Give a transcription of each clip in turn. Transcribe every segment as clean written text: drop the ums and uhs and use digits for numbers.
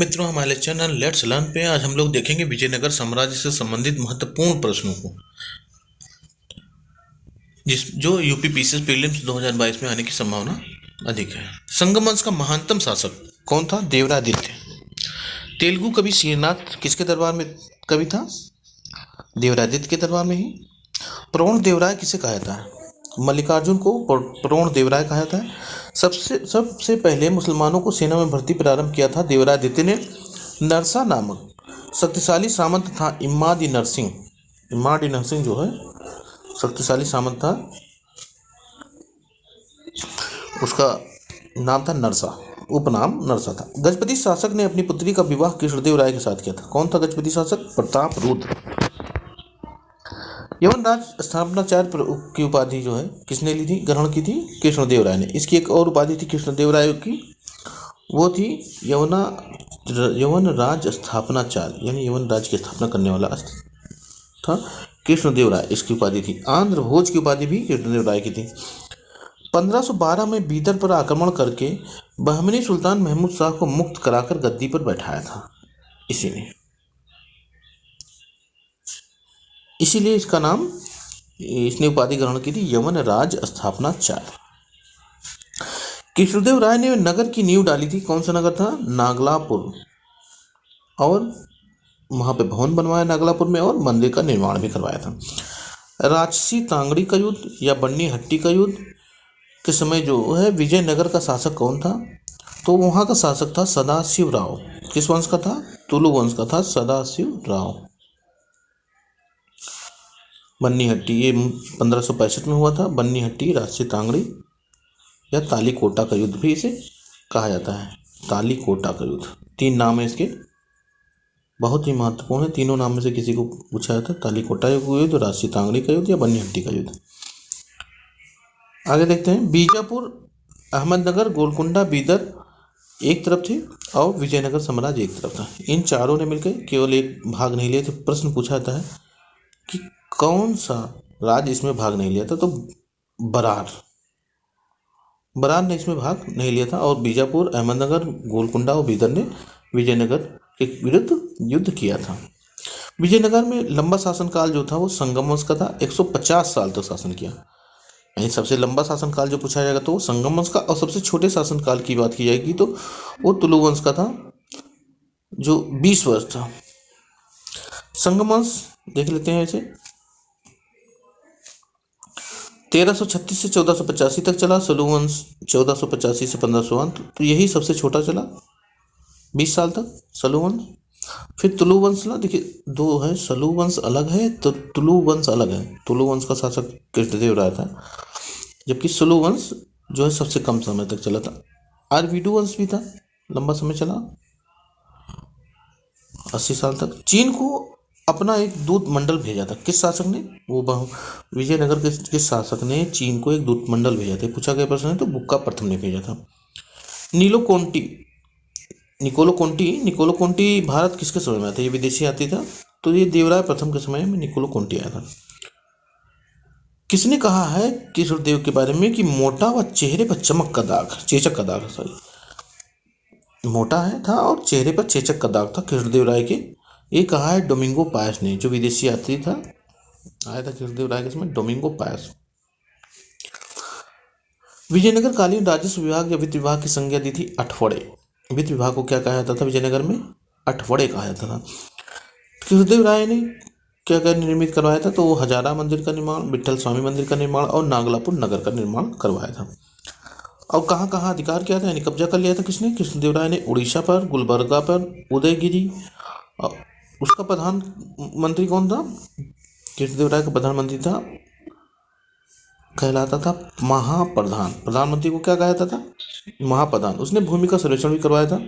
मित्रों, हमारे channel let's learn पे आज हम लोग देखेंगे विजयनगर साम्राज्य से संबंधित महत्वपूर्ण प्रश्नों को, जिस जो यूपी पीसीएस प्रीलिम्स 2022 में आने की संभावना अधिक है। संगम वंश का महानतम शासक कौन था? देवरादित्य। तेलुगु कवि श्रीनाथ किसके दरबार में कवि था? देवरादित्य के दरबार में ही। प्रोण देवराय किसे कहा जाता है? मल्लिकार्जुन को प्रोण देवराय कहा जाता है। सबसे पहले मुसलमानों को सेना में भर्ती प्रारंभ किया था देवरादित्य ने। नरसा नामक शक्तिशाली सामंत था इम्मादी नरसिंह। इम्मादी नरसिंह जो है शक्तिशाली सामंत था, उसका नाम था नरसा, उपनाम नरसा था। गजपति शासक ने अपनी पुत्री का विवाह कृष्णदेव राय के साथ किया था। कौन था गजपति शासक? प्रताप रुद्र। यवनराज स्थापनाचार्य की उपाधि जो है किसने ली थी, ग्रहण की थी? कृष्णदेव राय ने। इसकी एक और उपाधि थी कृष्णदेव राय की, वो थी यवन राज स्थापनाचार्य, यानी यवन राज्य की स्थापना करने वाला था कृष्णदेव राय, इसकी उपाधि थी। आंध्र भोज की उपाधि भी कृष्णदेव राय की थी। 1512 में बीदर पर आक्रमण करके बहमनी सुल्तान महमूद शाह को मुक्त कराकर गद्दी पर बैठाया था इसी ने, इसीलिए इसका नाम, इसने उपाधि ग्रहण की थी यवन राज स्थापनाचार्य। कृष्णदेव राय ने नगर की नींव डाली थी। कौन सा नगर था? नागलापुर। और वहां पे भवन बनवाया नागलापुर में, और मंदिर का निर्माण भी करवाया था। राजसी तांगड़ी का युद्ध या बन्नी हट्टी का युद्ध के समय जो है विजयनगर का शासक कौन था? तो वहां का शासक था सदाशिव राव। किस वंश का था? तुलु वंश का था सदाशिव राव। बन्नी हट्टी ये 1565 में हुआ था। बन्नी हट्टी, राजसी तांगड़ी या तालीकोटा का युद्ध भी इसे कहा जाता है। तालीकोटा का युद्ध, 3 नाम है इसके, बहुत ही महत्वपूर्ण है। तीनों नाम में से किसी को पूछा जाता है, तालीकोटा का युद्ध, राजसी तांगड़ी का युद्ध या बन्नी हट्टी का युद्ध। आगे देखते हैं। बीजापुर, अहमदनगर, गोलकुंडा, बीदर एक तरफ थे और विजयनगर साम्राज्य एक तरफ था। इन चारों ने मिलकर केवल एक भाग नहीं लिया। तो प्रश्न पूछा जाता है कि कौन सा राज्य इसमें भाग नहीं लिया था? तो बरार ने इसमें भाग नहीं लिया था। और बीजापुर, अहमदनगर, गोलकुंडा और बीदर ने विजयनगर के विरुद्ध युद्ध किया था। विजयनगर में लंबा शासनकाल जो था वो संगम वंश का था। 150 साल तक शासन किया। यानी सबसे लंबा शासनकाल जो पूछा जाएगा तो वो संगम वंश का, और सबसे छोटे शासनकाल की बात की जाएगी तो वो तुलु वंश का था जो 20 वर्ष था। संगम वंश देख लेते हैं। ऐसे 1336 से 1485 तक चला। तुलु वंश 1485 से 1501, तो यही सबसे छोटा चला 20 साल तक सलू वंश। फिर तुलु वंश ना, देखिए 2 है, सलू वंश अलग है तो तुलु वंश अलग है। तुलु वंश का शासक कृष्णदेव राय था, जबकि सलू वंश जो है सबसे कम समय तक चला था। आरवीडू वंश भी था, लंबा समय चला, 80 साल तक। चीन को अपना एक दूत मंडल भेजा था। किस शासक ने? वो विजयनगर के किस शासक ने चीन को एक दूत मंडल भेजा था? पूछा गया प्रश्न है, तो बुक्का प्रथम ने भेजा था। निकोलो कोंटी भारत किसके समय में आया था? ये विदेशी यात्री था, तो ये देवराय प्रथम के समय में निकोलो कोंटी आया था। किसने कहा है कृष्णदेव के बारे में कि मोटा व चेहरे पर चेचक का दाग, मोटा है था और चेहरे पर चेचक का दाग था कृष्णदेव राय के? ये कहा है डोमिंगो पायस ने, जो विदेशी यात्री था, आया था कृष्णदेव राय के समय, डोमिंगो पायस। विजयनगर कालीन राजस्व विभाग या वित्त विभाग की संज्ञा दी थी अठवड़े। वित्त विभाग को क्या कहा जाता था विजयनगर में? अठवड़े कहा जाता था। कृष्णदेव राय ने क्या क्या निर्मित करवाया था? तो वो हजारा मंदिर का निर्माण, विट्ठल स्वामी मंदिर का निर्माण और नागलापुर नगर का निर्माण करवाया था। और कहाँ कहाँ अधिकार किया था, यानी कब्जा कर लिया था किसने? कृष्णदेव राय ने। उड़ीसा पर, गुलबर्गा पर, उदयगिरी। उसका प्रधानमंत्री कौन था? कृष्णदेव राय का प्रधानमंत्री था, कहलाता था महाप्रधान। प्रधानमंत्री को क्या कहा जाता था? महाप्रधान। उसने भूमि का सर्वेक्षण भी करवाया था।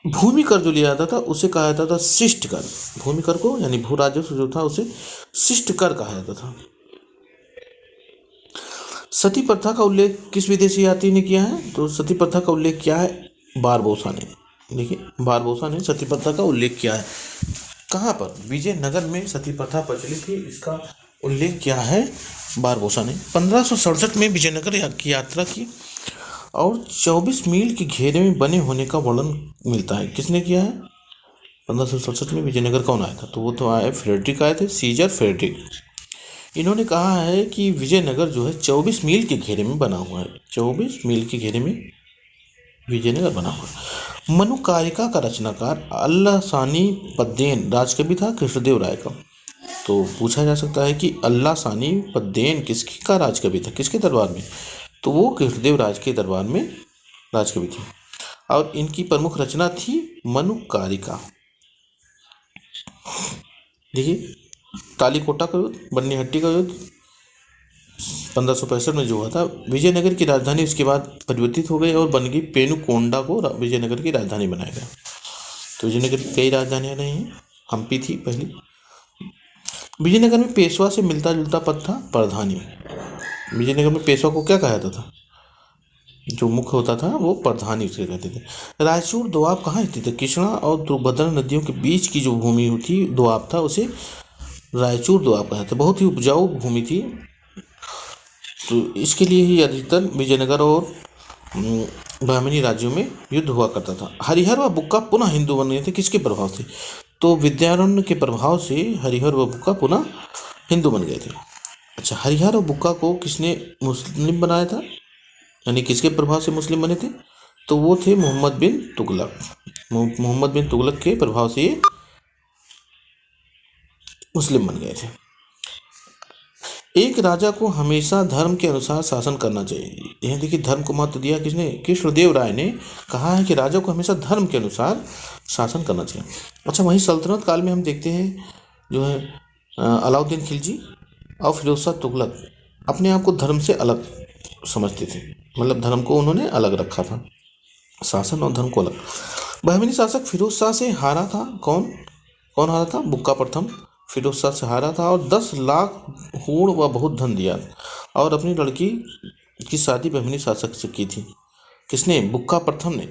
भूमि कर जो लिया जाता था उसे कहा जाता था शिष्ट कर। भूमि कर को, यानी भू राजस्व जो था, उसे शिष्ट कर कहा जाता था। सती प्रथा का उल्लेख किस विदेशी यात्री ने किया है? तो सती प्रथा का उल्लेख किया है बारबोसा ने। देखिए, बारबोसा ने सती प्रथा का उल्लेख किया है। कहाँ पर? विजयनगर में सती प्रथा प्रचलित थी, इसका उल्लेख किया है बारबोसा ने। 1567 में विजयनगर की यात्रा की और 24 मील के घेरे में बने होने का वर्णन मिलता है। किसने किया है? 1567 में विजयनगर कौन आया था? तो वो तो आए फ्रेडरिक आए थे, सीजर फ्रेडरिक। इन्होंने कहा है कि विजयनगर जो है 24 मील के घेरे में बना हुआ है। 24 मील के घेरे में विजयनगर बना हुआ है। मनुकारिका का रचनाकार अल्लासानी पद्देन राजकवि था कृष्णदेव राय का। तो पूछा जा सकता है कि अल्लासानी पद्देन किसकी का राजकवि था, किसके दरबार में? तो वो कृष्णदेव राज के दरबार में राजकवि थे और इनकी प्रमुख रचना थी मनुकारिका। देखिए, तालीकोटा का युद्ध, बन्नीहट्टी का युद्ध 1565 में जो हुआ था, विजयनगर की राजधानी उसके बाद परिवर्तित हो गई और बन गई पेनुकोंडा को विजयनगर की राजधानी बनाया गया। तो विजयनगर की कई राजधानियाँ रही हैं। हम्पी थी पहली। विजयनगर में पेशवा से मिलता जुलता पद था प्रधानी। विजयनगर में पेशवा को क्या कहा जाता था? जो मुख्य होता था वो प्रधानी उसे कहते थे। रायचूर दोआब कहाँ स्थित है? कृष्णा और तुंगभद्रा नदियों के बीच की जो भूमि होती दोआब था उसे रायचूर दोआब कहा था। बहुत ही उपजाऊ भूमि थी। तो इसके लिए ही अधिकतर विजयनगर और ब्राह्मणी राज्यों में युद्ध हुआ करता था। हरिहर व बुक्का पुनः हिंदू बन गए थे। किसके प्रभाव से? तो विद्यारण्य के प्रभाव से हरिहर व बुक्का पुनः हिंदू बन गए थे। अच्छा, हरिहर और बुक्का को किसने मुस्लिम बनाया था, यानी किसके प्रभाव से मुस्लिम बने थे? तो वो थे मोहम्मद बिन तुगलक। मोहम्मद बिन तुगलक के प्रभाव से ये मुस्लिम बन गए थे। एक राजा को हमेशा धर्म के अनुसार शासन करना चाहिए। यह देखिए, धर्म को महत्व दिया किसने? कृष्णदेव राय ने कहा है कि राजा को हमेशा धर्म के अनुसार शासन करना चाहिए। अच्छा, वहीं सल्तनत काल में हम देखते हैं जो है अलाउद्दीन खिलजी और फिरोज शाह तुगलक अपने आप को धर्म से अलग समझते थे। मतलब धर्म को उन्होंने अलग रखा था, शासन और धर्म को अलग। बहमनी शासक फिरोज शाह से हारा था। कौन कौन हारा था? बुक्का प्रथम फिरोज शाह से हारा था और 10 लाख हूण व बहुत धन दिया और अपनी लड़की की शादी बहमनी शासक से की थी। किसने? बुक्का प्रथम ने।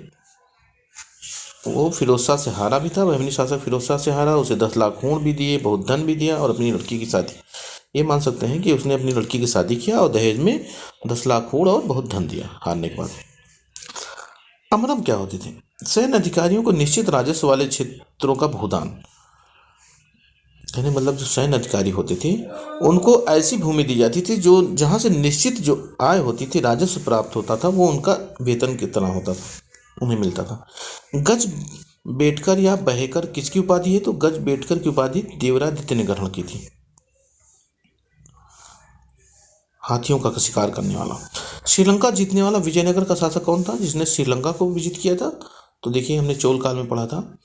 वो फिरोज शाह से हारा भी था, बहमनी शासक फिरोज शाह से हारा, उसे 10 लाख हूण भी दिए, बहुत धन भी दिया और अपनी लड़की की शादी। ये मान सकते हैं कि उसने अपनी लड़की की शादी किया और दहेज में 10 लाख हूण और बहुत धन दिया हारने के बाद। अमरम क्या होते थे? सैन्य अधिकारियों को निश्चित राजस्व वाले क्षेत्रों का भूदान, यानी मतलब जो सैन्य अधिकारी होते थे उनको ऐसी भूमि दी जाती थी जो जहाँ से निश्चित जो आय होती थी, राजस्व प्राप्त होता था, वो उनका वेतन की तरह होता था, उन्हें मिलता था। गज बेटकर या बहेकर किसकी उपाधि है? तो गज बेटकर की उपाधि देवरादित्य ने ग्रहण की थी। हाथियों का शिकार करने वाला। श्रीलंका जीतने वाला विजयनगर का शासक कौन था जिसने श्रीलंका को विजित किया था? तो देखिए, हमने चोल काल में पढ़ा था।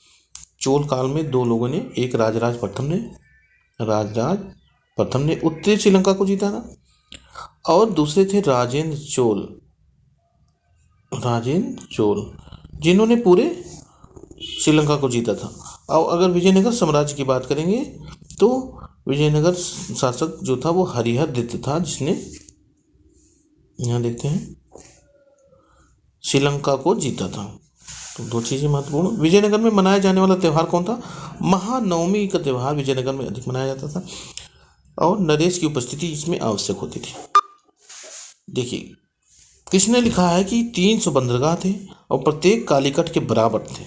चोल काल में दो लोगों ने, एक राजराज प्रथम ने उत्तरी श्रीलंका को जीता था और दूसरे थे राजेंद्र चोल जिन्होंने पूरे श्रीलंका को जीता था। और अगर विजयनगर साम्राज्य की बात करेंगे तो विजयनगर शासक जो था वो हरिहर द्वितीय था, जिसने यहाँ देखते हैं श्रीलंका को जीता था। तो दो चीज़ें महत्वपूर्ण। विजयनगर में मनाया जाने वाला त्यौहार कौन था? महानवमी का त्यौहार विजयनगर में अधिक मनाया जाता था और नरेश की उपस्थिति इसमें आवश्यक होती थी। देखिए, किसने लिखा है कि 300 बंदरगाह थे और प्रत्येक कालीकट के बराबर थे,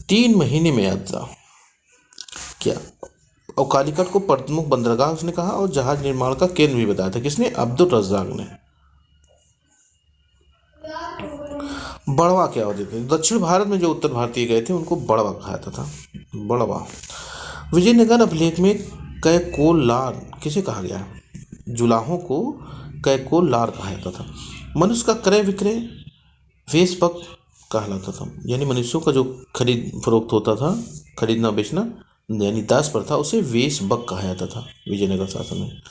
3 महीने में यात्रा क्या। और कालीकट को प्रमुख बंदरगाह उसने कहा और जहाज निर्माण का केंद्र भी बताया था। किसने? अब्दुल रज्जाक ने। बड़वा क्या होते थे? दक्षिण भारत में जो उत्तर भारतीय गए थे उनको बड़वा कहा जाता था। बड़वा। विजयनगर अभिलेख में कैकोलार किसे कहा गया है? जुलाहों को कैकोलार कहा जाता था। मनुष्य का क्रय विक्रय वेशबक कहलाता था, यानी मनुष्यों का जो खरीद फरोख्त होता था, खरीदना बेचना, यानी दास प्रथा, उसे वेशबक कहा जाता था विजयनगर शासन में।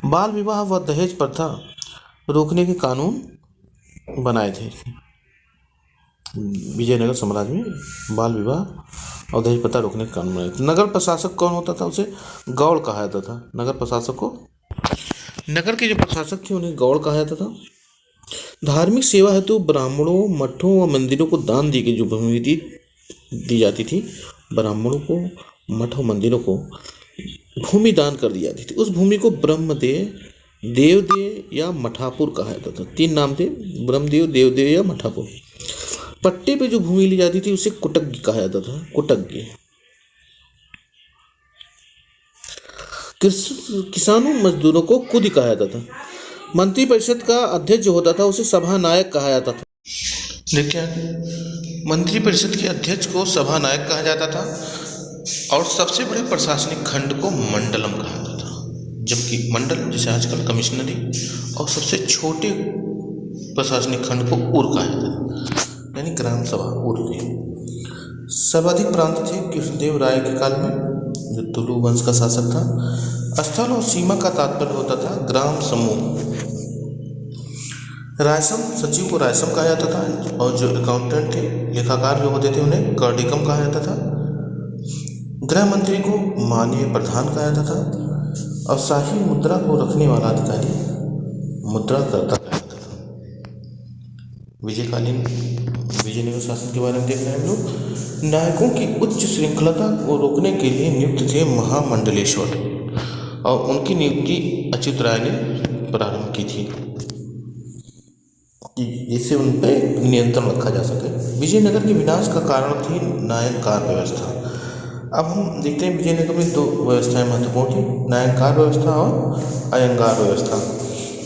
बाल विवाह व दहेज प्रथा रोकने के कानून बनाए थे विजयनगर साम्राज्य में। बाल विवाह और दहेज प्रथा रोकने के कानून बनाए थे। नगर प्रशासक कौन होता था? उसे गौड़ कहा जाता था। नगर प्रशासक को, नगर के जो प्रशासक थे उन्हें गौड़ कहा जाता था। धार्मिक सेवा हेतु ब्राह्मणों, मठों व मंदिरों को दान दी गई जो भूमि दी जाती थी, ब्राह्मणों को, मठ और मंदिरों को भूमि दान कर दी जाती थी। उस भूमि को ब्रह्मदेय देवदेव या मठापुर कहा जाता था। 3 नाम थे, ब्रह्मदेव, देवदेव या मठापुर। पट्टे पे जो भूमि ली जाती थी उसे कुटग्गी कहा जाता था, कुटग्गी। किसानों मजदूरों को कुदी कहा जाता था। मंत्रिपरिषद का अध्यक्ष जो होता था उसे सभानायक कहा जाता था। देखिए मंत्रिपरिषद के अध्यक्ष को सभानायक कहा जाता था और सबसे बड़े प्रशासनिक खंड को मंडलम कहा जाता था। जबकि मंडल जैसे आजकल कमिश्नरी, और सबसे छोटे प्रशासनिक खंड को उर कहा जाता था, यानी ग्राम सभा उर थे। सर्वाधिक प्रांत थे कृष्णदेव राय के काल में, जो तुलु वंश का शासक था। स्थल और सीमा का तात्पर्य होता था ग्राम समूह। रायसम, सचिव को रायसम कहा जाता था, और जो अकाउंटेंट थे, लेखाकार जो होते थे, उन्हें कर्डिकम कहा जाता था। गृह मंत्री को माननीय प्रधान कहा जाता था, और शाही मुद्रा को रखने वाला अधिकारी मुद्राकर्ता कहा जाता था। विजयकालीन विजयनगर शासन के बारे में देख रहे हैं हम लोग। नायकों की उच्च श्रृंखलता को रोकने के लिए नियुक्त थे महामंडलेश्वर, और उनकी नियुक्ति अच्युत राय ने प्रारंभ की थी, जिससे उन पर नियंत्रण रखा जा सके। विजयनगर के विनाश का कारण थी नायककार व्यवस्था। अब हम देखते हैं विजयनगर में 2 व्यवस्थाएं महत्वपूर्ण थी, नायककार व्यवस्था और अयंगार व्यवस्था।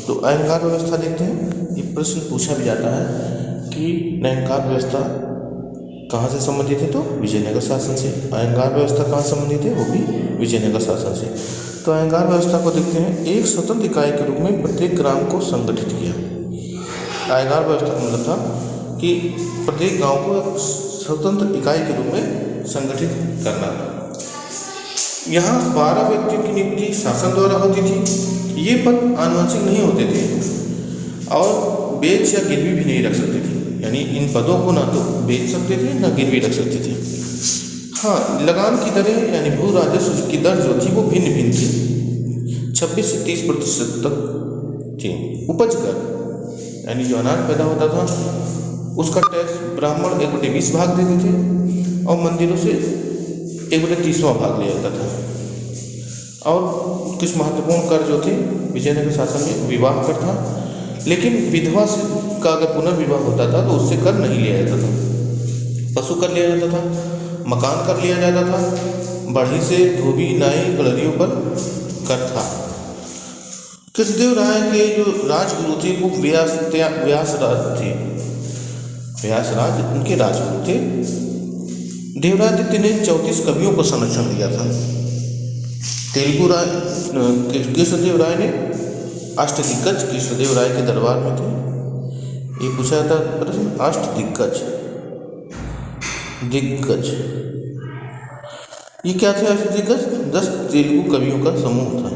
तो अयंगार व्यवस्था देखते हैं। ये प्रश्न पूछा भी जाता है कि नायककार व्यवस्था कहाँ से संबंधित है, तो विजयनगर शासन से। अयंगार व्यवस्था कहाँ संबंधित है, वो भी विजयनगर शासन से। तो अयंगार व्यवस्था को देखते हैं। एक स्वतंत्र इकाई के रूप में प्रत्येक ग्राम को संगठित किया। अयंगार व्यवस्था का मतलब था कि प्रत्येक गांव को एक स्वतंत्र इकाई के रूप में संगठित करना। यहाँ 12 व्यक्तियों की नियुक्ति शासन द्वारा होती थी। ये पद आनुवंशिक नहीं होते थे और बेच या गिरवी भी नहीं रख सकते थे, यानी इन पदों को ना तो बेच सकते थे ना गिरवी रख सकते थे। हाँ, लगान की दरें यानी भू राजस्व की दर जो थी वो भिन्न भिन्न थी, 26 से 30% तक थी। उपज कर यानी जो अनाज पैदा होता था उसका टैक्स ब्राह्मण 1/20 भाग देते थे, और मंदिरों से 1/30वां भाग लिया जाता था। और कुछ महत्वपूर्ण कर जो थे विजयनगर शासन में, विवाह कर था, लेकिन विधवा से का अगर पुनर्विवाह होता था तो उससे कर नहीं लिया जाता था। पशु कर लिया जाता था, मकान कर लिया जाता था, बढ़ी से धोबी नाई गड़रियों पर कर था। कृष्णदेव राय के जो राजगुरु थे वो व्यासराज थे। व्यासराज उनके राजगुरु थे। देवरादित्य ने 34 कवियों को संरक्षण दिया था। तेलुगु राय कृष्णदेव राय ने अष्टदिग्गज कृष्णदेव राय के दरबार में थे। ये पूछा था प्रश्न, अष्टदिग्गज ये क्या थे? अष्टदिग्गज 10 तेलुगु कवियों का समूह था।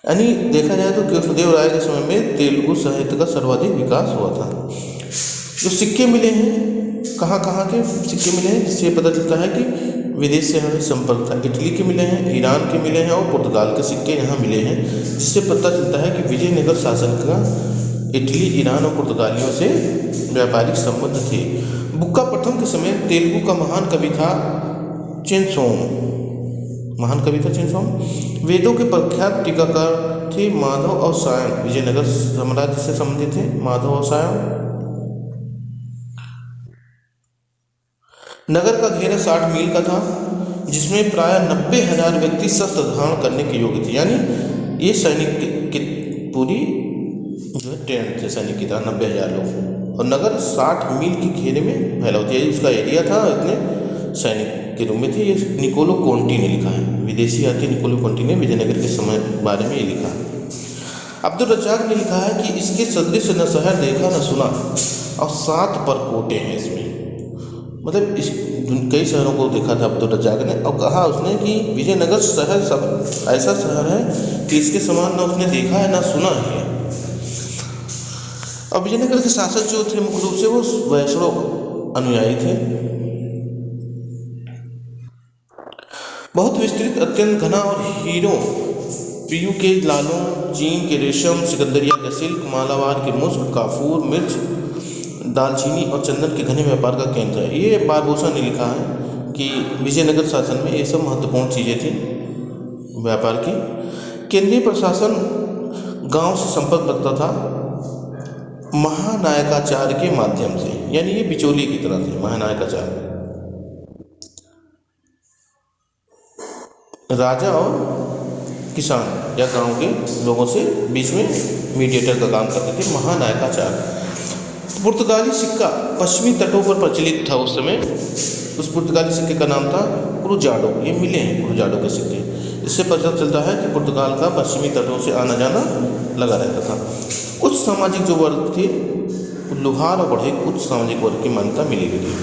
यानी देखा जाए तो कृष्णदेव राय के समय में तेलुगु साहित्य का सर्वाधिक विकास हुआ था। जो सिक्के मिले हैं, कहाँ कहाँ के सिक्के मिले हैं, जिससे पता चलता है कि विदेश से हमें संपर्क था। इटली के मिले हैं, ईरान के मिले हैं, और पुर्तगाल के सिक्के यहाँ मिले हैं, जिससे पता चलता है कि विजयनगर शासन का इटली, ईरान और पुर्तगालियों से व्यापारिक संबंध थे। बुक्का प्रथम के समय तेलुगु का महान कवि था चेनसोम। वेदों के प्रख्यात टीकाकार थे माधव और सायण। विजयनगर साम्राज्य से संबंधित थे माधव और सायण। नगर का घेरा 60 मील का था, जिसमें प्राय 90,000 व्यक्ति शस्त्र धारण करने के योग्य थे। यानी ये सैनिक की पूरी जो है ट्रेंड थे, सैनिक की तरह 90,000 लोग। और नगर 60 मील के घेरे में फैला होती है, उसका एरिया था, इतने सैनिक के रूप में थे। ये निकोलो कोंटी ने लिखा है, विदेशी यात्री निकोलो कोंटी ने विजयनगर के समय बारे में ये लिखा है। अब्दुल रज्जाक ने लिखा है कि इसके सदृश न शहर देखा न सुना, और 7 परकोटे हैं इसमें। मतलब इस कई शहरों को देखा था अब्दुल रज्जाक ने, और कहा उसने कि विजयनगर शहर सब ऐसा शहर है कि इसके समान न उसने देखा है न सुना है। और विजयनगर के शासक जो थे मुख्य रूप से वो वैष्णव अनुयायी थे। बहुत विस्तृत, अत्यंत घना और हीरों, पीयू के लालों, चीन के रेशम, सिकंदरिया के सिल्क, मालाबार के मुश्क, काफूर, मिर्च, दालचीनी और चंदन के घने व्यापार का केंद्र है। ये बारबोसा ने लिखा है कि विजयनगर शासन में ये सब महत्वपूर्ण चीज़ें थी व्यापार की। केंद्रीय प्रशासन गांव से संपर्क रखता था महानायकाचार्य के माध्यम से, यानी ये बिचौलिए की तरह थे महानायकाचार्य। राजा और किसान या गांव के लोगों से बीच में मीडिएटर का काम करते थे महानायकाचार्य। पुर्तगाली सिक्का पश्चिमी तटों पर प्रचलित था उस समय। उस पुर्तगाली सिक्के का नाम था क्रुजाडो। ये मिले हैं क्रुजाडो के सिक्के। इससे पता चलता है कि पुर्तगाल का पश्चिमी तटों से आना जाना लगा रहता था। उच्च सामाजिक जो वर्ग थे, लुहार और बढ़े उच्च सामाजिक वर्ग की मान्यता मिली गई थी।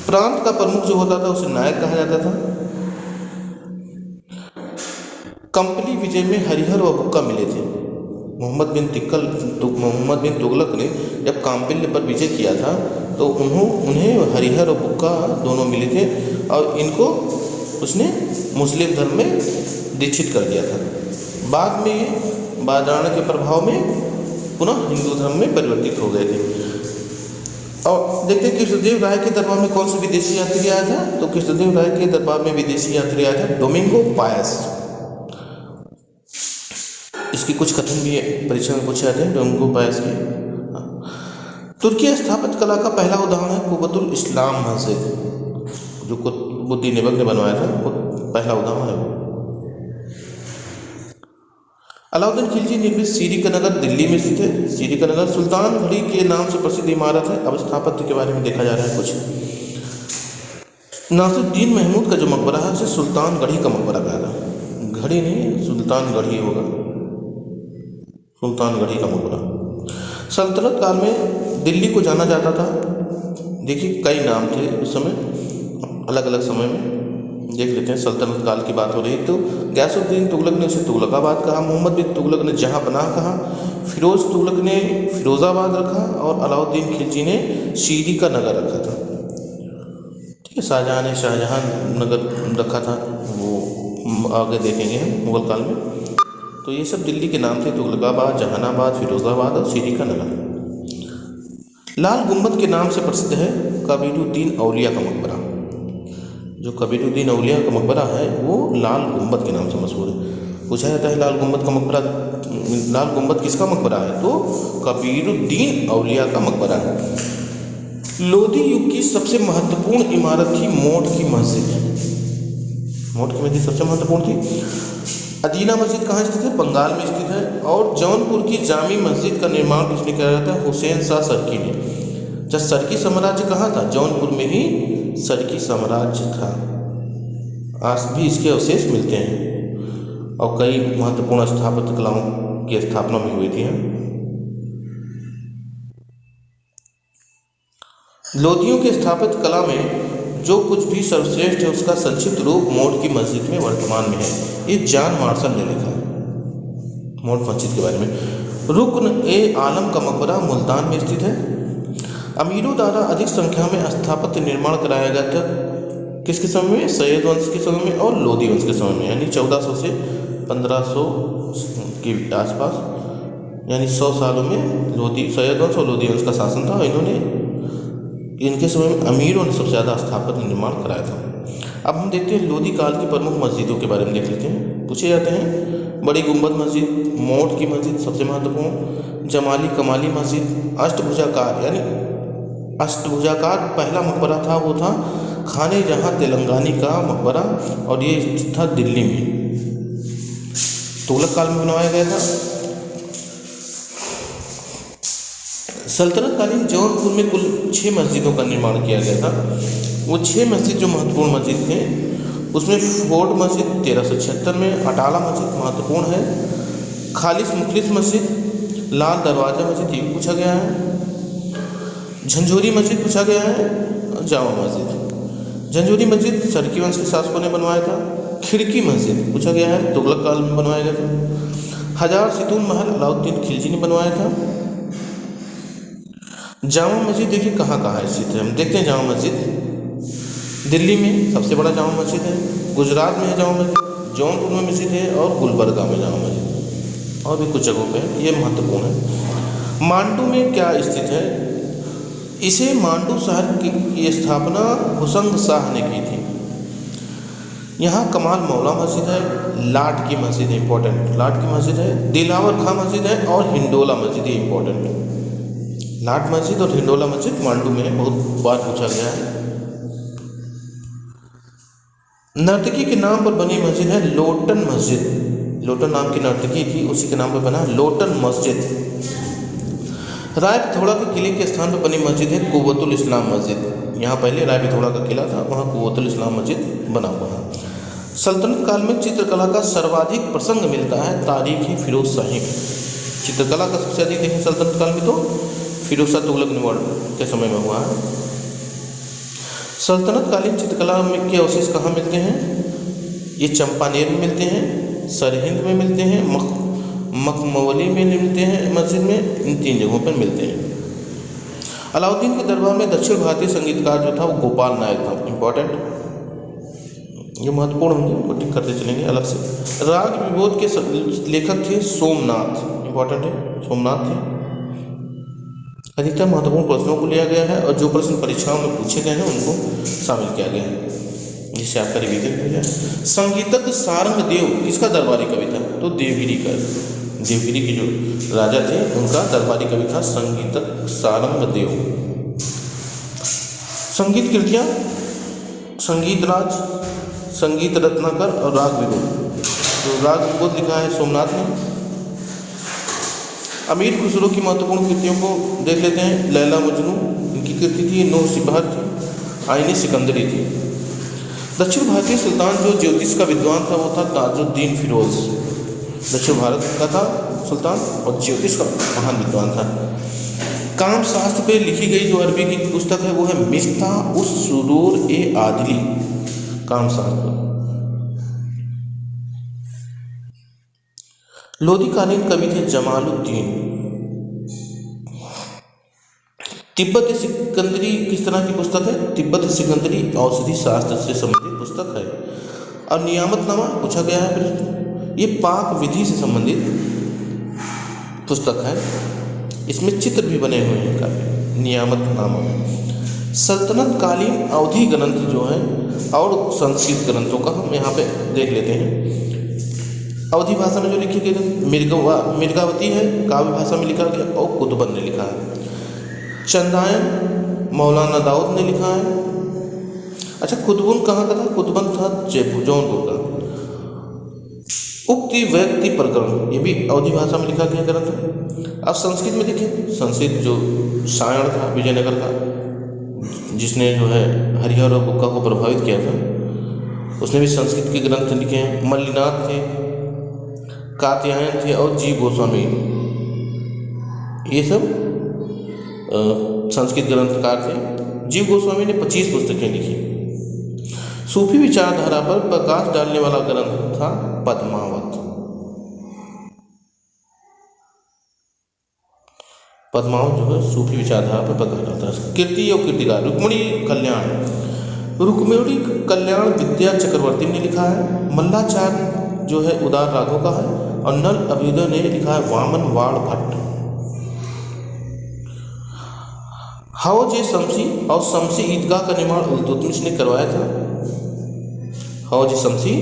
प्रांत का प्रमुख जो होता था उसे नायक कहा जाता था। कंपली विजय में हरिहर व बुक्का मिले थे। मोहम्मद बिन तुगलक ने जब काम्पिल्य पर विजय किया था तो उन्हें हरिहर और बुक्का दोनों मिले थे और इनको उसने मुस्लिम धर्म में दीक्षित कर दिया था। बाद में ये बादरायण के प्रभाव में पुनः हिंदू धर्म में परिवर्तित हो गए थे। और देखते हैं कृष्णदेव राय के दरबार में कौन सा विदेशी यात्री आया था। तो कृष्णदेव राय के दरबार में विदेशी यात्री आया था डोमिंगो पायस। इसकी कुछ कथन भी परीक्षा में पूछे जाते हैं डोमिंगो पायस के। तुर्की स्थापत्य कला का पहला उदाहरण है कुबतुल इस्लाम मस्जिद, जो कुतुबुद्दीन ऐबक ने बनवाया था। वो पहला उदाहरण है। अलाउद्दीन खिलजी निर्मित सीरी का नगर दिल्ली में स्थित है। सीरी का नगर सुल्तान घड़ी के नाम से प्रसिद्ध इमारत है। अब स्थापत्य के बारे में देखा जा रहा है कुछ। नासिरुद्दीन महमूद का जो मकबरा है उसे सुल्तान गढ़ी का मकबरा कहा था। घड़ी नहीं, सुल्तान गढ़ी होगा, सुल्तान गढ़ी का मकबरा। सल्तनत काल में दिल्ली को जाना जाता था। देखिए कई नाम थे उस समय, अलग अलग समय में देख लेते हैं। सल्तनत काल की बात हो रही तो गयासुद्दीन तुगलक ने उसे तुगलकाबाद कहा, मोहम्मद बिन तुगलक ने जहांपनाह कहा, फिरोज तुगलक ने फिरोजाबाद रखा और अलाउद्दीन खिलजी ने शीरी का नगर रखा था। ठीक है, शाहजहाँ ने शाहजहाँ नगर रखा था, वो आगे देखेंगे हम मुगल काल में। तो ये सब दिल्ली के नाम थे, तुगलकाबाद, जहानाबाद, फिरोजाबाद और शीरी का नगर। लाल गुंबद के नाम से प्रसिद्ध है कबीरुद्दीन औलिया का मकबरा। जो कबीरुद्दीन औलिया का मकबरा है वो लाल गुंबद के नाम से मशहूर है। पूछा जाता है लाल गुंबद का मकबरा, लाल गुंबद किसका मकबरा है, तो कबीरुद्दीन औलिया का मकबरा है। लोधी युग की सबसे महत्वपूर्ण इमारत थी मोट की मस्जिद। मोट की मस्जिद सबसे महत्वपूर्ण थी। अदीना मस्जिद कहाँ स्थित है, बंगाल में स्थित है। और जौनपुर की जामी मस्जिद का निर्माण किसने किया था, हुसैन शाह सरकी ने। जब सरकी साम्राज्य कहाँ था, जौनपुर में ही सरकी साम्राज्य था। आज भी इसके अवशेष मिलते हैं और कई महत्वपूर्ण स्थापत्य कलाओं की स्थापना भी हुई थी। लोधियों के स्थापत्य कला में जो कुछ भी सर्वश्रेष्ठ है उसका संक्षिप्त रूप मोट की मस्जिद में वर्तमान में है। ये जॉन मार्शल ने लिखा है मोट मस्जिद के बारे में। रुकन ए आलम का मकबरा मुल्तान में स्थित है। अमीरों द्वारा अधिक संख्या में स्थापत्य निर्माण कराया गया था। किसके समय में, सैयद वंश के समय में और लोधी वंश के समय में, यानी 1400 से 1500 के आसपास, यानी 100 सालों में लोधी सैयद वंश और लोधी वंश का शासन था। इन्होंने इनके समय में अमीरों ने सबसे ज़्यादा स्थापत्य निर्माण कराया था। अब हम देखते हैं लोधी काल की प्रमुख मस्जिदों के बारे में देख लेते हैं। पूछे जाते हैं बड़ी गुंबद मस्जिद, मोट की मस्जिद सबसे महत्वपूर्ण, जमाली कमाली मस्जिद, अष्टभुजाकार, यानी अष्टभुजाकार पहला मकबरा था वो था खाने जहां तेलंगानी का मकबरा और ये स्थित था दिल्ली में। तुगलक काल में बनवाया गया था। सल्तनत कालीन जौनपुर में कुल 6 मस्जिदों का निर्माण किया गया था। वो 6 मस्जिद जो महत्वपूर्ण मस्जिद थे उसमें फोर्ट मस्जिद 1376 में, अटाला मस्जिद महत्वपूर्ण है, खालिस मुखलिस मस्जिद, लाल दरवाज़ा मस्जिद ये भी पूछा गया है, झंझोरी मस्जिद पूछा गया है, जामा मस्जिद। झंझोरी मस्जिद सरकी वंश के शासकों ने बनवाया था। खिड़की मस्जिद पूछा गया है, तुगलक काल में बनवाया गया था। हजार सितून महल अलाउद्दीन खिलजी ने बनवाया था। जामा मस्जिद देखिए कहाँ कहाँ स्थित है, हम देखते हैं। जामा मस्जिद दिल्ली में सबसे बड़ा जामा मस्जिद है, गुजरात में है जामा मस्जिद, जौनपुर में मस्जिद है और गुलबर्गा में जामा मस्जिद, और भी कुछ जगहों पे है। ये महत्वपूर्ण है। मांडू में क्या स्थित है, इसे मांडू शहर की स्थापना हुसंग शाह ने की थी। यहाँ कमाल मौला मस्जिद है, लाट की मस्जिद है, इंपॉर्टेंट, लाट की मस्जिद है, दिलावर खां मस्जिद है और हिंडोला मस्जिद, ये इंपॉर्टेंट। लाट मस्जिद और हिंडोला मस्जिद मांडू में है, बहुत बार पूछा गया है। नर्तकी के नाम पर बनी मस्जिद है लोटन मस्जिद, लोटन नाम की नर्तकी थी, उसी के नाम पर बना लोटन मस्जिद। राय पिथौड़ा के किले के स्थान पर बनी मस्जिद है कुव्वतुल इस्लाम मस्जिद, यहाँ पहले राय पिथौड़ा का किला था, वहाँ कुव्वतुल इस्लाम मस्जिद बना हुआ है। सल्तनत काल में चित्रकला का सर्वाधिक प्रसंग मिलता है तारीख़ फिरोज शाही। चित्रकला का सबसे अधिक देखें सल्तनत काल में तो फिरोज शाह तुगलक निवाड़ के समय में हुआ है। सल्तनत कालीन चित्रकला में के अवशेष कहाँ मिलते हैं? ये चंपानेर में मिलते हैं, सरहिंद में मिलते हैं, मखमली में मिलते हैं मस्जिद में, इन 3 जगहों पर मिलते हैं। अलाउद्दीन के दरबार में दक्षिण भारतीय संगीतकार जो था वो गोपाल नायक था, इंपॉर्टेंट, ये महत्वपूर्ण होंगे, उनको टिक करते चलेंगे अलग से। राग विबोध के लेखक थे सोमनाथ, इंपॉर्टेंट है, सोमनाथ थे। अधिकतर महत्वपूर्ण प्रश्नों को लिया गया है और जो प्रश्न परीक्षाओं में पूछे गए हैं उनको शामिल किया गया है, जिससे आपका रिवीजन हो जाए। संगीतज्ञ सारंग देव किसका दरबारी कवि था? तो देवगिरी का, देवगिरी के जो राजा थे उनका दरबारी कवि था संगीतज्ञ सारंग देव। संगीत कृतियाँ संगीत राज, संगीत रत्नाकर और राग विबोध। तो राग विबोध लिखा है सोमनाथ ने। अमीर खुसरो की महत्वपूर्ण कृतियों को देख लेते हैं। लैला मजनू इनकी कृति थी, नूर सिपहर थी, आईने सिकंदरी थी। दक्षिण भारतीय सुल्तान जो ज्योतिष का विद्वान था वो था ताजुद्दीन फिरोज, दक्षिण भारत का था सुल्तान और ज्योतिष का महान विद्वान था। काम शास्त्र पे लिखी गई जो अरबी की पुस्तक है वो है मिफ्ताह उस सुरूर ए आदली, काम शास्त्र। लोधी कालीन कवि थे जमालुद्दीन। तिब्बत सिकंदरी किस तरह की पुस्तक है? तिब्बत सिकंदरी औषधि शास्त्र से संबंधित पुस्तक है। और नियामतनामा पूछा गया है फिर, ये पाक विधि से संबंधित पुस्तक है, इसमें चित्र भी बने हुए हैं काफ़ी। नियामतनामा सल्तनत कालीन अवधि ग्रंथ जो है और संस्कृत ग्रंथों का हम यहाँ पे देख लेते हैं। अवधि भाषा में जो लिखे गए मिर्गावती है, काव्य भाषा में लिखा गया, और कुतुबन ने लिखा है। चंदायन मौलाना दाऊद ने लिखा है। अच्छा, कुतुबन कहाँ का था? कुतुबन था जयपुर, जौनपुर का। उक्ति व्यक्ति प्रकरण ये भी अवधि भाषा में लिखा गया ग्रंथ। अब संस्कृत में देखिए, संस्कृत जो सायण था विजयनगर का, जिसने जो है हरिहर और बुक्का को प्रभावित किया था, उसने भी संस्कृत के ग्रंथ लिखे हैं। मल्लिनाथ थे, कात्यायन थे और जीव गोस्वामी, ये सब संस्कृत ग्रंथकार थे। जीव गोस्वामी ने 25 पुस्तकें लिखी। सूफी विचारधारा पर प्रकाश डालने वाला ग्रंथ था पद्मावत। पद्मावत जो है सूफी विचारधारा पर प्रकाश डालता है। कीर्ति और कीर्तिकार रुक्मिणी कल्याण, रुक्मिणी कल्याण विद्या चक्रवर्ती ने लिखा है। मल्लाचार जो है उदार रागों का है और नल अभ्युदय ने लिखा है वामन वाड़ भट्ट। हौज शमसी और शमसी ईदगाह का निर्माण इल्तुतमिश ने करवाया था। हौज शमसी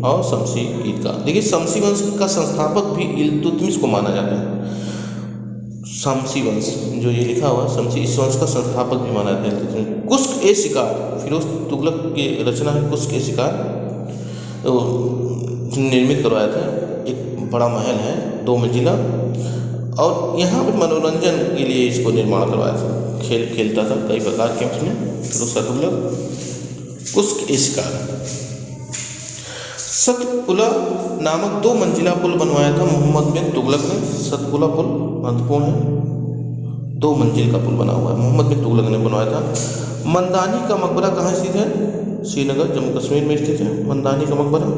और शमसी ईदगाह, देखिए शमसी वंश का संस्थापक भी इल्तुतमिश को माना जाता है। शमसी वंश जो ये लिखा हुआ शमसी, इस वंश का संस्थापक भी माना जाता है। कुश्क ए शिकार, फिरोज तुगलक की रचना है कुश्क ए शिकार, तो निर्मित करवाया था। एक बड़ा महल है 2 मंजिला, और यहाँ पर मनोरंजन के लिए इसको निर्माण करवाया था। खेल खेलता था कई प्रकार के उसमें फिरोज शाह तुगलक। कुश्क ए शिकार। सतपुला नामक 2 मंजिला पुल बनवाया था मोहम्मद बिन तुगलक ने। सतपुला पुल महत्वपूर्ण है, 2 मंजिल का पुल बना हुआ है, मोहम्मद बिन तुगलक ने बनवाया था। मंदानी का मकबरा कहाँ स्थित है? श्रीनगर जम्मू कश्मीर में स्थित है मंदानी का मकबरा।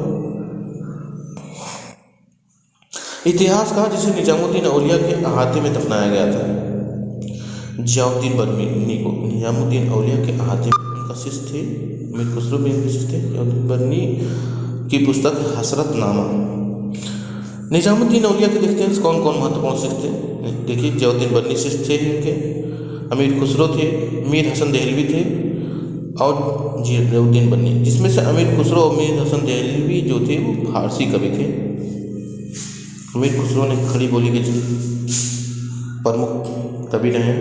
इतिहास कहा जिसे निजामुद्दीन औलिया के अहाते में दफनाया गया था। जियाउद्दीन बर्नी को निजामुद्दीन औलिया के अहाते में, उनका शिष्य थे, मीर खुसरो भी उनके शिष्य थे। जियाउद्दीन बर्नी की पुस्तक हसरतनामा। निजामुद्दीन औलिया के देखते हैं कौन कौन महत्वपूर्ण शिष्य थे। देखिए, जियाउद्दीन बर्नी शिष्य थे इनके, अमीर खुसरो थे, मीर हसन देहलवी थे, और जियाउद्दीन बन्नी, जिसमें से अमीर खुसरो और मीर हसन दहलवी जो थे वो फारसी कवि थे। अमीर खुसरो ने खड़ी बोली के प्रमुख कवि रहे।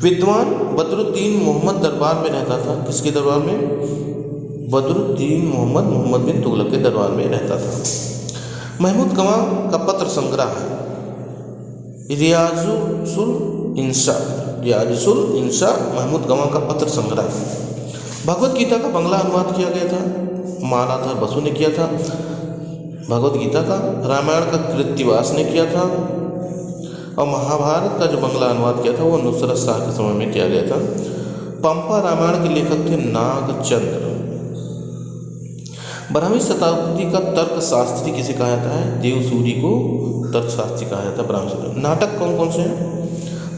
विद्वान बदरुद्दीन मोहम्मद दरबार में रहता था। किसके दरबार में? बदरुद्दीन मोहम्मद बिन तुगलक के दरबार में रहता था। महमूद गवां का पत्र संग्रह है रियाजुल इंशा महमूद गवां का पत्र संग्रह। भगवत गीता का बंगला अनुवाद किया गया था, मालाधर बसु ने किया था। भगवत गीता का, रामायण का कृत्तिवास ने किया था, और महाभारत का जो बंगला अनुवाद किया था वो नुसरत शाह के समय में किया गया था। पंपा रामायण के लेखक थे नागचंद्र। 12वीं शताब्दी का तर्कशास्त्री किसे कहा जाता है? देवसूरी को तर्कशास्त्री कहा जाता है 12वीं शताब्दी। नाटक कौन कौन से हैं?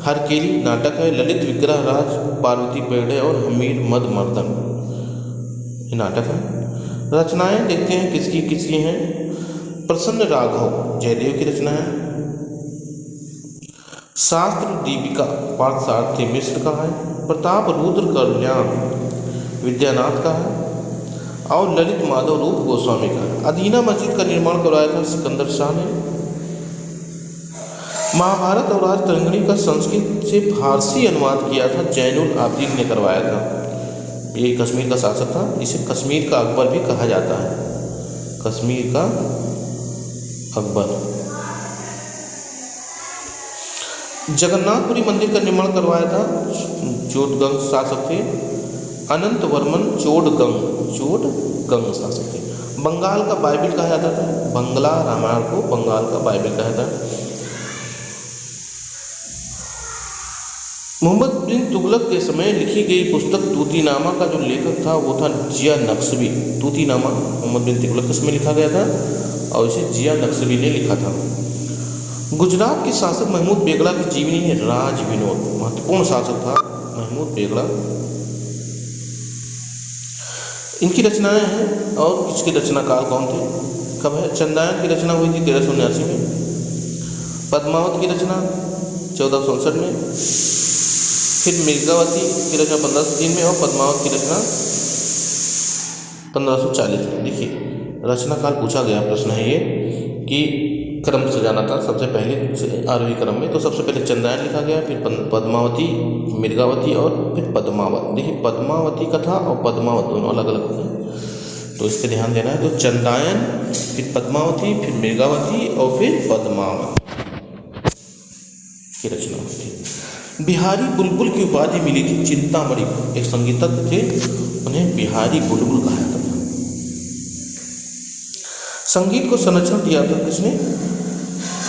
हरकेली नाटक है, ललित विग्रह राज, पार्वती पेड़े और हमीर मद मर्दन, ये नाटक है। रचनाएं देखते हैं किसकी किसकी हैं। प्रसन्न राघव जयदेव की रचना है। शास्त्र दीपिका पार्थसारथी मिश्र का है। प्रताप रुद्र कल्याण विद्यानाथ का है, और ललित माधव रूप गोस्वामी का है। अदीना मस्जिद का निर्माण करवाया था सिकंदर शाह ने। महाभारत और राजतरंगिणी का संस्कृत से फारसी अनुवाद किया था जैनुल आबिदीन ने करवाया था। ये कश्मीर का शासक था, इसे कश्मीर का अकबर भी कहा जाता है। कश्मीर का अकबर। जगन्नाथपुरी मंदिर का निर्माण करवाया था चोडगंग शासक थे अनंत वर्मन चोडगंग शासक थे। बंगाल का बाइबिल कहा जाता था, बंगला रामायण को बंगाल का बाइबिल कहा जाता है। मोहम्मद बिन तुगलक के समय लिखी गई पुस्तक तूतीनामा का जो लेखक था वो था जिया नक्शबी। तूतीनामा मोहम्मद बिन तुगलक के समय लिखा गया था और इसे जिया नक्शबी ने लिखा था। गुजरात के शासक महमूद बेगड़ा की जीवनी है राज विनोद, महत्वपूर्ण शासक था महमूद बेगड़ा। इनकी रचनाएं हैं, और इसके रचनाकाल कौन थे, कब है? चंदायन की रचना हुई थी 1379 में। पद्मावत की रचना 1467 में, फिर मिर्गावती की रचना 1503 में, और पद्मावत की रचना 1540 में। देखिए रचना काल पूछा गया प्रश्न है ये कि क्रम से जाना था, सबसे पहले से आरोही क्रम में। तो सबसे पहले चंदायन लिखा गया, फिर पद्मावती, मिर्गावती और फिर पद्मावत। देखिए पद्मावती कथा और पद्मावत दोनों अलग अलग होते हैं, तो इस पर ध्यान देना है। तो चंदायन, फिर पद्मावती, फिर मिर्गावती और फिर पद्मावत की रचना हुई थी। बिहारी बुलबुल की उपाधि मिली थी चिंतामणि को। एक संगीतज्ञ थे, उन्हें बिहारी बुलबुल कहा जाता था। संगीत को संरक्षण दिया था किसने?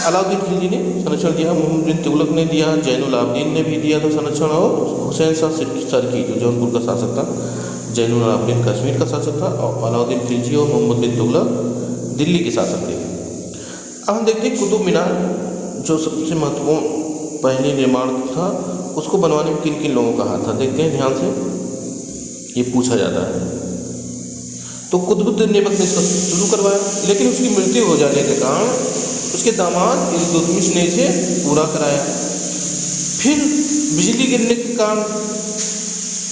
अलाउद्दीन खिलजी ने संरक्षण दिया, मोहम्मद बिन तुगलक ने दिया, जैनुल आबिदीन ने भी दिया था संरक्षण, और हुसैन शाह सरकी जो जौनपुर का शासक था, जैनुल आबिदीन कश्मीर का शासक था, और अलाउद्दीन खिलजी और मोहम्मद बिन तुगलक दिल्ली के शासक थे। अब हम देखते हैं कुतुब मीनार जो सबसे महत्वपूर्ण पहले निर्माण था, उसको बनवाने में किन किन लोगों का हाथ था, देखते हैं ध्यान से, ये पूछा जाता है। तो कुतुबुद्दीन ऐबक ने इसको शुरू करवाया, लेकिन उसकी मृत्यु हो जाने के कारण उसके दामाद इल्तुतमिश ने इसे पूरा कराया। फिर बिजली गिरने के कारण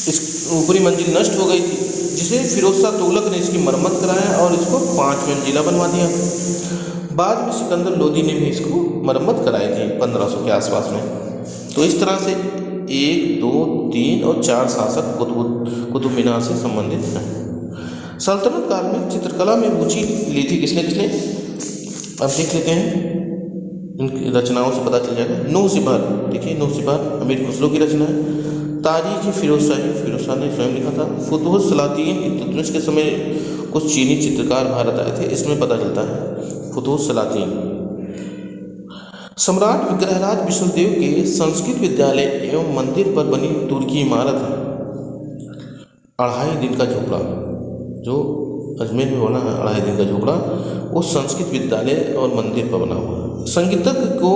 इस ऊपरी मंजिल नष्ट हो गई थी, जिसे फिरोज शाह तुगलक ने इसकी मरम्मत कराया और इसको 5 मंजिला बनवा दिया। बाद में सिकंदर लोदी ने भी इसको मरम्मत कराई थी 1500 के आसपास में। तो इस तरह से 1, 2, 3 और 4 शासक कुतुब मीनार से संबंधित हैं। सल्तनत काल में चित्रकला में रुचि ली थी किसने किसने, अब देख लेते हैं, इनकी रचनाओं से पता चल जाएगा। नूसिबार, देखिए नूसिबार अमीर खुसरो की रचना है। तारीख फिरोज शाह ने स्वयं लिखा था। फुतुहुस सलातीन इल्तुतमिश के समय कुछ चीनी चित्रकार भारत आए थे, इसमें पता चलता है फुतुहुस सलातीन। सम्राट विग्रहराज विष्णुदेव के संस्कृत विद्यालय एवं मंदिर पर बनी तुर्की इमारत है 2.5 दिन का झोपड़ा, जो अजमेर में बना है 2.5 दिन का झोपड़ा, वो संस्कृत विद्यालय और मंदिर पर बना हुआ है। संगीतज्ञ को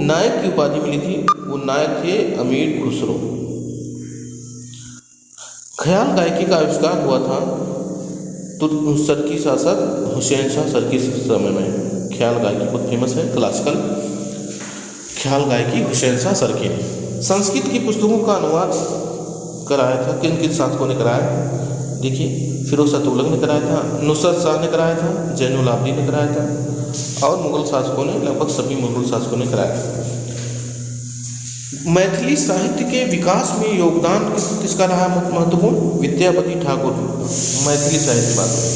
नायक की उपाधि मिली थी, वो नायक थे अमीर खुसरो। ख्याल गायकी का आविष्कार हुआ था सरकी शासक हुसैन शाह सरकी समय में। ख्याल गायकी बहुत फेमस है, क्लासिकल ख्याल गायकी हुसैन शाह सरकी ने। संस्कृत की पुस्तकों का अनुवाद कराया था? किन किन शासकों ने कराया? देखिए, फिरोज शाह तुगलक ने कराया था, नुसरत शाह ने कराया था, जैनुल आबदीन ने कराया था और मुगल शासकों ने, लगभग सभी मुगल शासकों ने कराया। मैथिली साहित्य के विकास में योगदान किसका रहा महत्वपूर्ण? विद्यापति ठाकुर। मैथिली साहित्य बात है।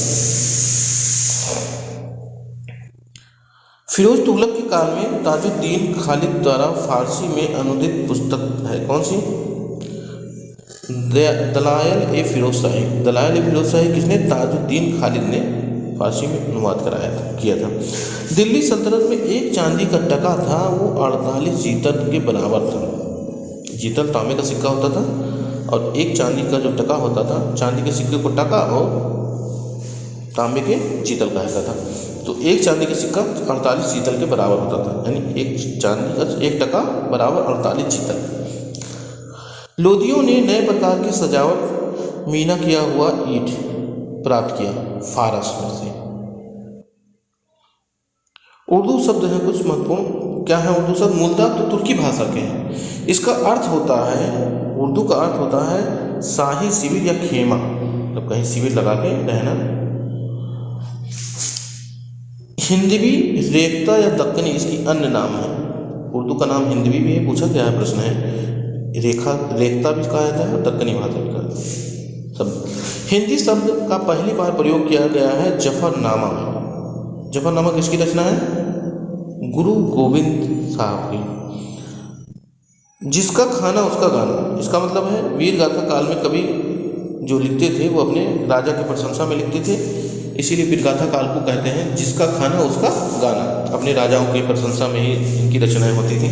फिरोज तुगलक के काल में ताजुद्दीन खालिद द्वारा फारसी में अनुदित पुस्तक है, कौन सी? दलायल ए फिरोज शाही। दलायल ए फिरोज शाही किसने? ताजुद्दीन खालिद ने फारसी में अनुवाद किया था। दिल्ली सल्तनत में एक चांदी का टका था, वो 48 जीतल के बराबर था। जीतल तांबे का सिक्का होता था और एक चांदी का जो टका होता था, चांदी के सिक्के को टका और तांबे के जीतल कहा जाता था। तो एक चांदी का सिक्का 48 जीतल के बराबर होता था, यानी एक चांदी का एक टका बराबर 48 जीतल। लोदियों ने नए प्रकार की सजावट मीना किया हुआ ईंट प्राप्त किया फारस में से। उर्दू शब्द है कुछ महत्वपूर्ण, क्या है उर्दू शब्द? मूलतः तो तुर्की भाषा के हैं। इसका अर्थ होता है, उर्दू का अर्थ होता है शाही शिविर या खेमा, मतलब कहीं शिविर लगा के रहना। हिंदवी, रेख्ता या दक्कनी इसकी अन्य नाम है। उर्दू का नाम हिंदवी भी है, पूछा गया है, प्रश्न है। रेख्ता भी कहा जाता है, दक्कनी भाषा भी कहा जाता है। सब हिंदी शब्द का पहली बार प्रयोग किया गया है जफरनामा में। जफरनामा किसकी रचना है? गुरु गोविंद साहब की। जिसका खाना उसका गाना, इसका मतलब है वीर गाथा काल में कवि जो लिखते थे वो अपने राजा की प्रशंसा में लिखते थे, इसीलिए वीर गाथा काल को कहते हैं जिसका खाना उसका गाना। अपने राजाओं की प्रशंसा में ही इनकी रचनाएं होती थी,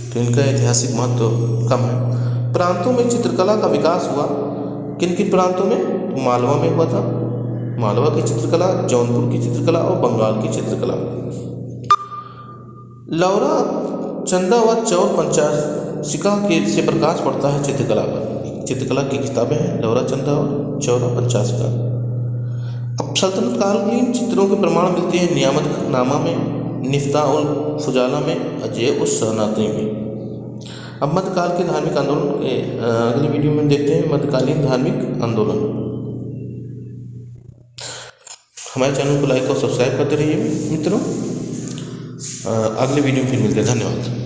तो इनका ऐतिहासिक महत्व कम है। प्रांतों में चित्रकला का विकास हुआ, किन किन प्रांतों में? तो मालवा में हुआ था, मालवा की चित्रकला, जौनपुर की चित्रकला और बंगाल की चित्रकला। लौरा चंदा व चौर पंचाशिका के से प्रकाश पड़ता है चित्रकला पर। चित्रकला की किताबें हैं लौरा चंदा और चौरा पंचाशिका। अब सल्तनत कालीन चित्रों के प्रमाण मिलते हैं नियामत नामा में, निफ्ता उल फुजाला में, अजय उस सहनाती में। अब मध्यकाल के धार्मिक आंदोलन के अगली वीडियो में देखते हैं मध्यकालीन धार्मिक आंदोलन। हमारे चैनल को लाइक और सब्सक्राइब करते रहिए मित्रों। अगले वीडियो में फिर मिलते हैं। धन्यवाद।